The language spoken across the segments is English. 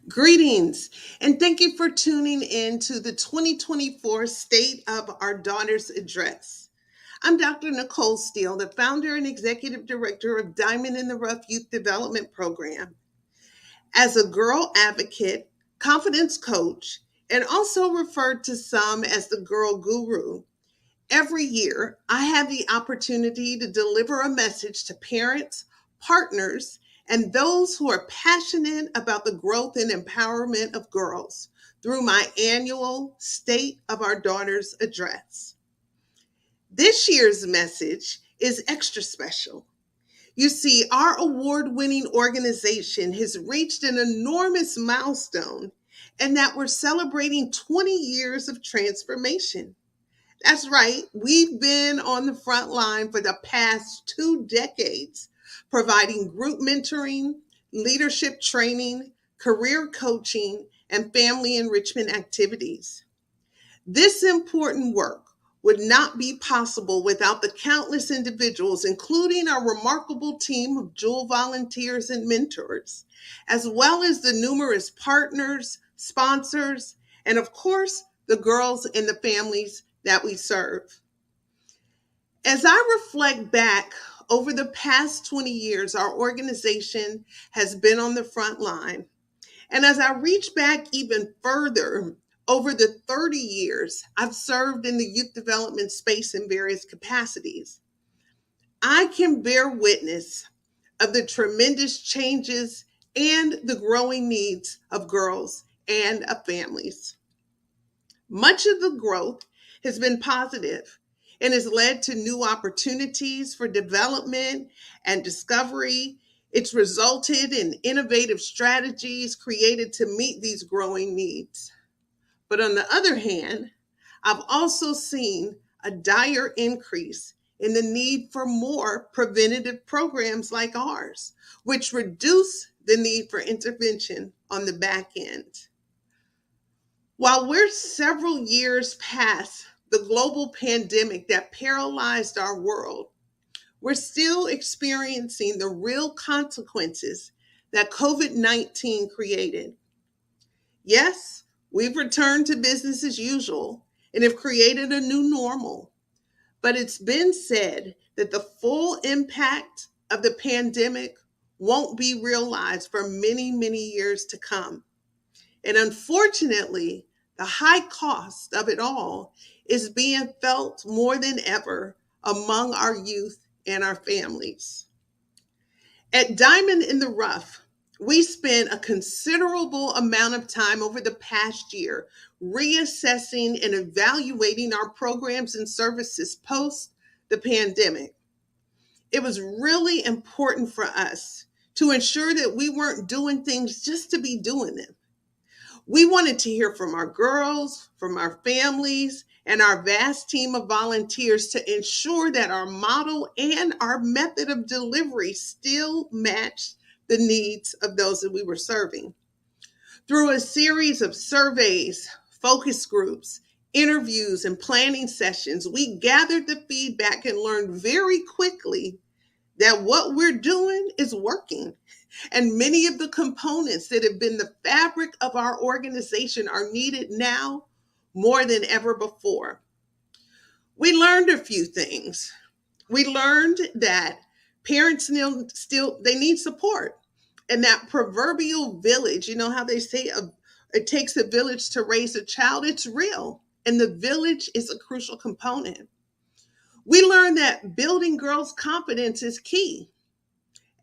Greetings, and thank you for tuning in to the 2024 State of Our Daughters Address. I'm Dr. Nicole Steele, the founder and executive director of Diamond in the Rough Youth Development Program. As a girl advocate, confidence coach, and also referred to some as the girl guru, every year I have the opportunity to deliver a message to parents, partners, and those who are passionate about the growth and empowerment of girls through my annual State of Our Daughters address. This year's message is extra special. You see, our award winning organization has reached an enormous milestone, and that we're celebrating 20 years of transformation. That's right. We've been on the front line for the past 2 decades, providing group mentoring, leadership training, career coaching, and family enrichment activities. This important work would not be possible without the countless individuals, including our remarkable team of Jewel volunteers and mentors, as well as the numerous partners, sponsors, and of course, the girls and the families that we serve. As I reflect back over the past 20 years, our organization has been on the front line. And as I reach back even further, over the 30 years I've served in the youth development space in various capacities, I can bear witness of the tremendous changes and the growing needs of girls and of families. Much of the growth has been positive and has led to new opportunities for development and discovery. It's resulted in innovative strategies created to meet these growing needs. But on the other hand, I've also seen a dire increase in the need for more preventative programs like ours, which reduce the need for intervention on the back end. While we're several years past the global pandemic that paralyzed our world, we're still experiencing the real consequences that COVID 19 created. Yes, we've returned to business as usual and have created a new normal, but it's been said that the full impact of the pandemic won't be realized for many, many years to come. And unfortunately, the high cost of it all is being felt more than ever among our youth and our families. At Diamond in the Rough, we spent a considerable amount of time over the past year reassessing and evaluating our programs and services post the pandemic. It was really important for us to ensure that we weren't doing things just to be doing them. We wanted to hear from our girls, from our families, and our vast team of volunteers to ensure that our model and our method of delivery still matched the needs of those that we were serving. Through a series of surveys, focus groups, interviews, and planning sessions, we gathered the feedback and learned very quickly that what we're doing is working. And many of the components that have been the fabric of our organization are needed now more than ever before. We learned a few things. We learned that parents still they need support, and that proverbial village, you know how they say it takes a village to raise a child, it's real. And the village is a crucial component. We learned that building girls' confidence is key.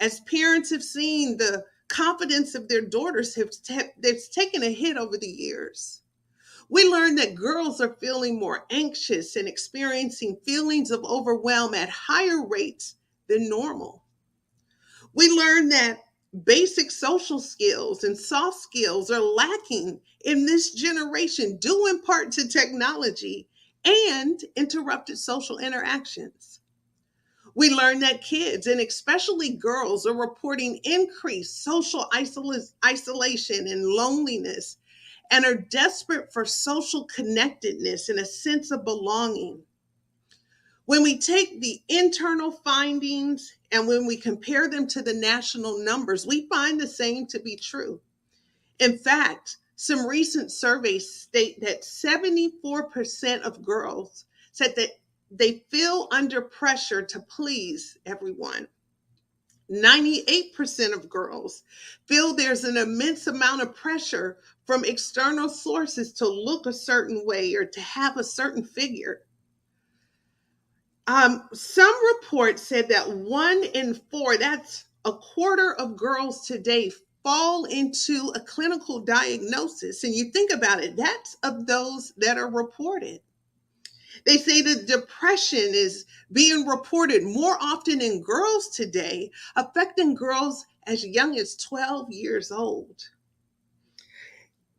As parents have seen the confidence of their daughters they've taken a hit over the years. We learned that girls are feeling more anxious and experiencing feelings of overwhelm at higher rates than normal. We learned that basic social skills and soft skills are lacking in this generation, due in part to technology and interrupted social interactions. We learned that kids, and especially girls, are reporting increased social isolation and loneliness and are desperate for social connectedness and a sense of belonging. When we take the internal findings and when we compare them to the national numbers, we find the same to be true. In fact, some recent surveys state that 74% of girls said that they feel under pressure to please everyone. 98% of girls feel there's an immense amount of pressure from external sources to look a certain way or to have a certain figure. Some reports said that 1 in 4, that's a quarter of girls today, fall into a clinical diagnosis. And you think about it, that's of those that are reported. They say that depression is being reported more often in girls today, affecting girls as young as 12 years old.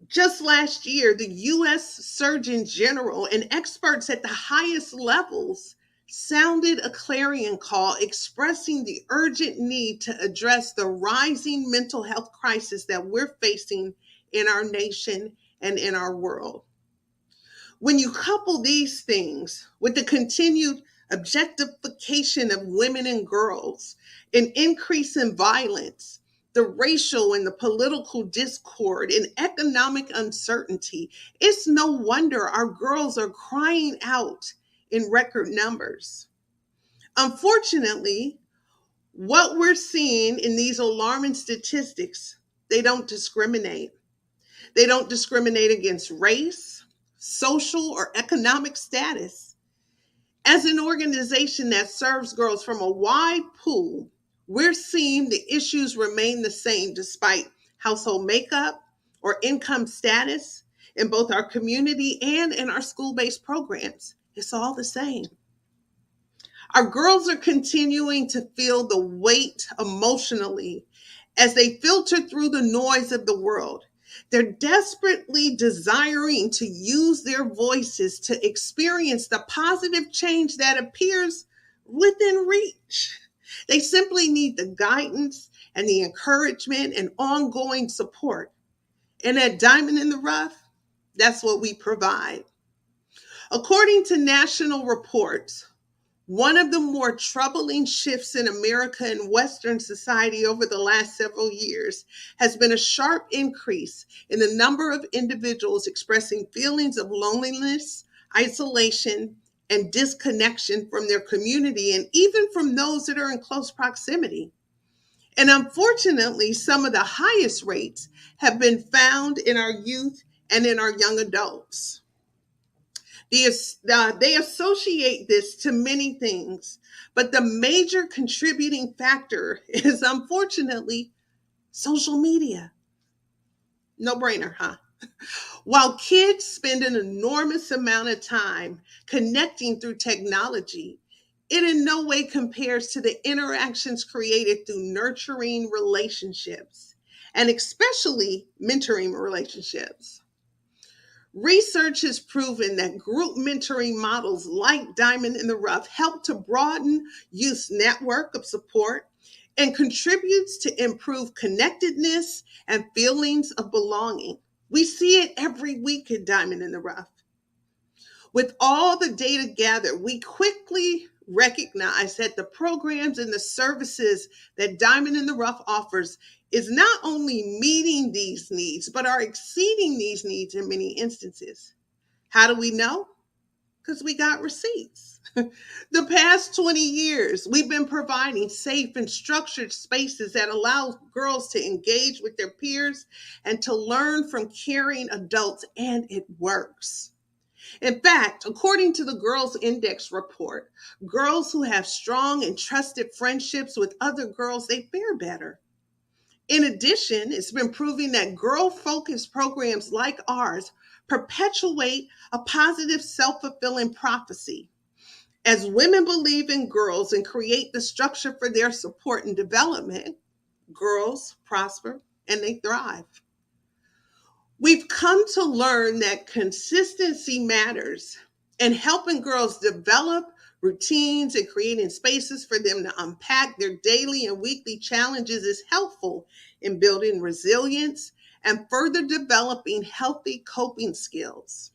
Just last year, the US Surgeon General and experts at the highest levels sounded a clarion call expressing the urgent need to address the rising mental health crisis that we're facing in our nation and in our world. When you couple these things with the continued objectification of women and girls, an increase in violence, the racial and the political discord, and economic uncertainty, it's no wonder our girls are crying out in record numbers. Unfortunately, what we're seeing in these alarming statistics, they don't discriminate. They don't discriminate against race, social, or economic status. As an organization that serves girls from a wide pool, we're seeing the issues remain the same despite household makeup or income status in both our community and in our school based programs. It's all the same. Our girls are continuing to feel the weight emotionally as they filter through the noise of the world. They're desperately desiring to use their voices to experience the positive change that appears within reach. They simply need the guidance and the encouragement and ongoing support. And at Diamond in the Rough, that's what we provide. According to national reports, one of the more troubling shifts in America and Western society over the last several years has been a sharp increase in the number of individuals expressing feelings of loneliness, isolation, and disconnection from their community and even from those that are in close proximity. And unfortunately, some of the highest rates have been found in our youth and in our young adults. They associate this to many things, but the major contributing factor is unfortunately social media. No brainer, huh? While kids spend an enormous amount of time connecting through technology, it in no way compares to the interactions created through nurturing relationships and especially mentoring relationships. Research has proven that group mentoring models like Diamond in the Rough help to broaden youth's network of support and contributes to improve connectedness and feelings of belonging. We see it every week at Diamond in the Rough. With all the data gathered, we quickly recognize that the programs and the services that Diamond in the Rough offers is not only meeting these needs, but are exceeding these needs in many instances. How do we know? Because we got receipts. The past 20 years, we've been providing safe and structured spaces that allow girls to engage with their peers and to learn from caring adults, and it works. In fact, according to the Girls Index report, girls who have strong and trusted friendships with other girls, they fare better. In addition, it's been proving that girl-focused programs like ours perpetuate a positive self-fulfilling prophecy. As women believe in girls and create the structure for their support and development, girls prosper and they thrive. We've come to learn that consistency matters, and helping girls develop routines and creating spaces for them to unpack their daily and weekly challenges is helpful in building resilience and further developing healthy coping skills.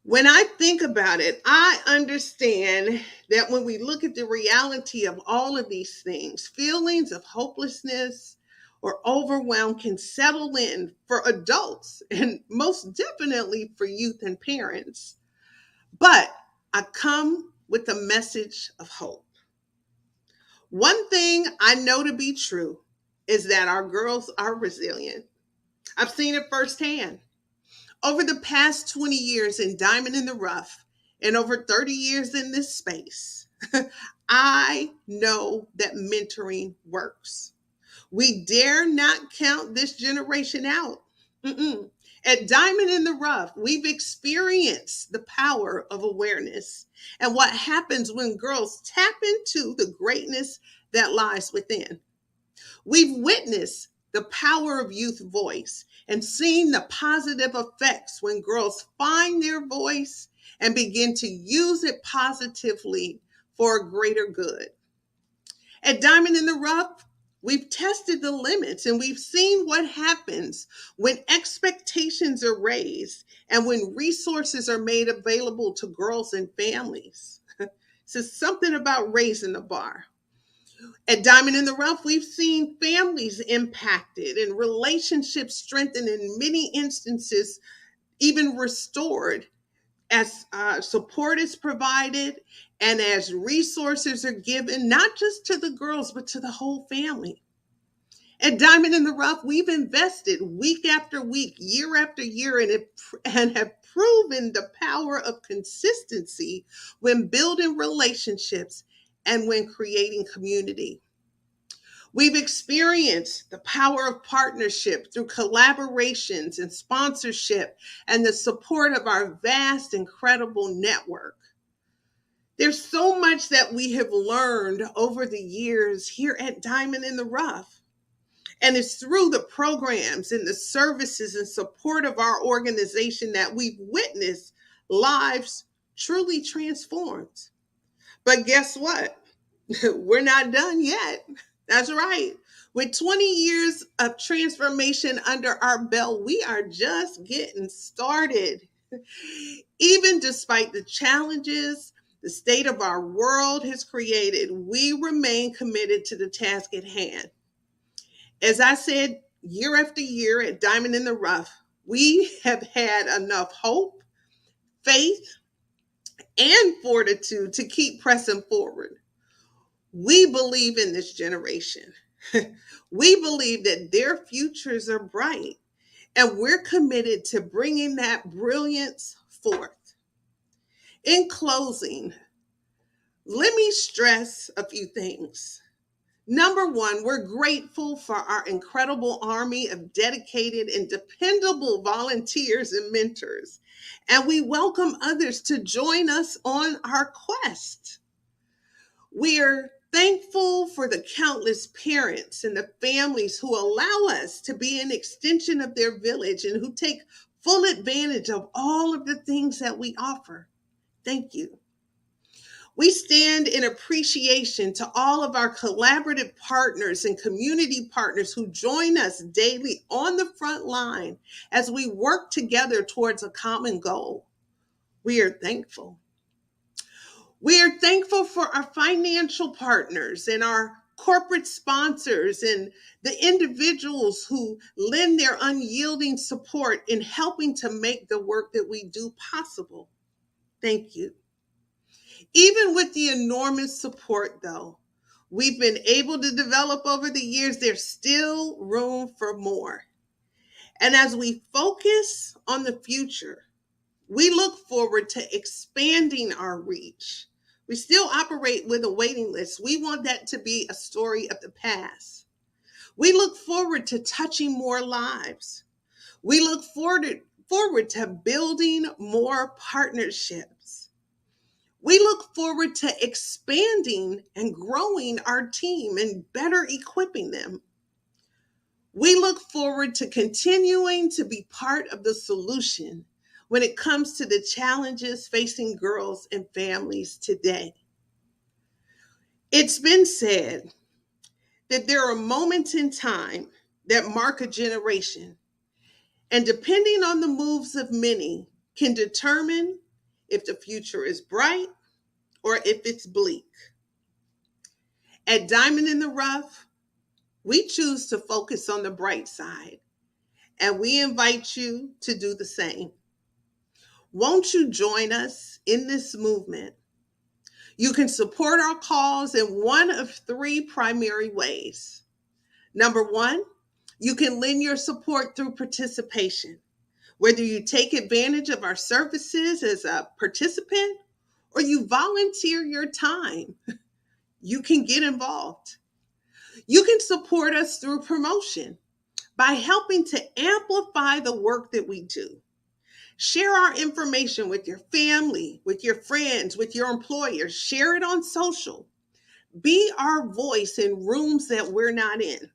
When I think about it, I understand that when we look at the reality of all of these things, feelings of hopelessness or overwhelm can settle in for adults and most definitely for youth and parents. But I come with a message of hope. One thing I know to be true is that our girls are resilient. I've seen it firsthand. Over the past 20 years in Diamond in the Rough and over 30 years in this space, I know that mentoring works. We dare not count this generation out. Mm-mm. At Diamond in the Rough, we've experienced the power of awareness and what happens when girls tap into the greatness that lies within. We've witnessed the power of youth voice and seen the positive effects when girls find their voice and begin to use it positively for a greater good. At Diamond in the Rough, we've tested the limits and we've seen what happens when expectations are raised and when resources are made available to girls and families. So something about raising the bar. At Diamond in the Rough, we've seen families impacted and relationships strengthened, in many instances, even restored as support is provided and as resources are given, not just to the girls, but to the whole family. At Diamond in the Rough, we've invested week after week, year after year, and have proven the power of consistency when building relationships and when creating community. We've experienced the power of partnership through collaborations and sponsorship and the support of our vast, incredible network. There's so much that we have learned over the years here at Diamond in the Rough. And it's through the programs and the services and support of our organization that we've witnessed lives truly transformed. But guess what? We're not done yet. That's right. With 20 years of transformation under our belt, we are just getting started. Even despite the challenges the state of our world has created, we remain committed to the task at hand. As I said, year after year at Diamond in the Rough, we have had enough hope, faith, and fortitude to keep pressing forward. We believe in this generation. We believe that their futures are bright, and we're committed to bringing that brilliance forth. In closing, let me stress a few things. Number one, we're grateful for our incredible army of dedicated and dependable volunteers and mentors, and we welcome others to join us on our quest. We are thankful for the countless parents and the families who allow us to be an extension of their village and who take full advantage of all of the things that we offer. Thank you. We stand in appreciation to all of our collaborative partners and community partners who join us daily on the front line as we work together towards a common goal. We are thankful. We are thankful for our financial partners and our corporate sponsors and the individuals who lend their unyielding support in helping to make the work that we do possible. Thank you. Even with the enormous support, though, we've been able to develop over the years, there's still room for more. And as we focus on the future, we look forward to expanding our reach. We still operate with a waiting list. We want that to be a story of the past. We look forward to touching more lives. We look forward to building more partnerships. We look forward to expanding and growing our team and better equipping them. We look forward to continuing to be part of the solution when it comes to the challenges facing girls and families today. It's been said that there are moments in time that mark a generation, and depending on the moves of many, can determine if the future is bright or if it's bleak. At Diamond in the Rough, We choose to focus on the bright side, and we invite you to do the same. Won't you join us in this movement? You can support our cause in one of three primary ways. Number one, you can lend your support through participation. Whether you take advantage of our services as a participant or you volunteer your time, you can get involved. You can support us through promotion by helping to amplify the work that we do. Share our information with your family, with your friends, with your employers. Share it on social. Be our voice in rooms that we're not in.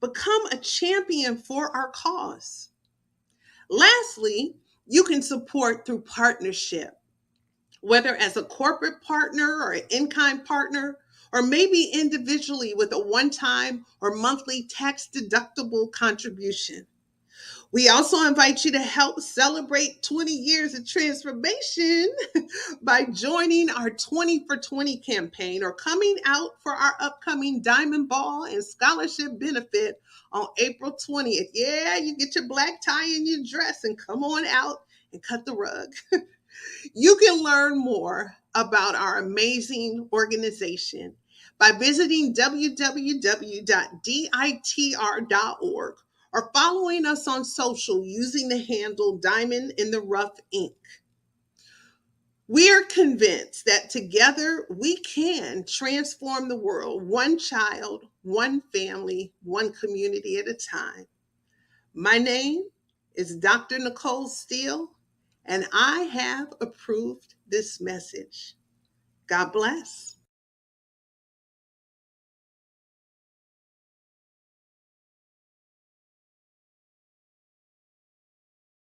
Become a champion for our cause. Lastly, you can support through partnership, whether as a corporate partner or an in-kind partner, or maybe individually with a one-time or monthly tax-deductible contribution. We also invite you to help celebrate 20 years of transformation by joining our 20 for 20 campaign or coming out for our upcoming Diamond Ball and Scholarship benefit on April 20th. Yeah, you get your black tie and your dress and come on out and cut the rug. You can learn more about our amazing organization by visiting www.ditr.org or following us on social using the handle Diamond in the Rough Inc. We're convinced that together we can transform the world, one child, one family, one community at a time. My name is Dr. Nicole Steele, and I have approved this message. God bless.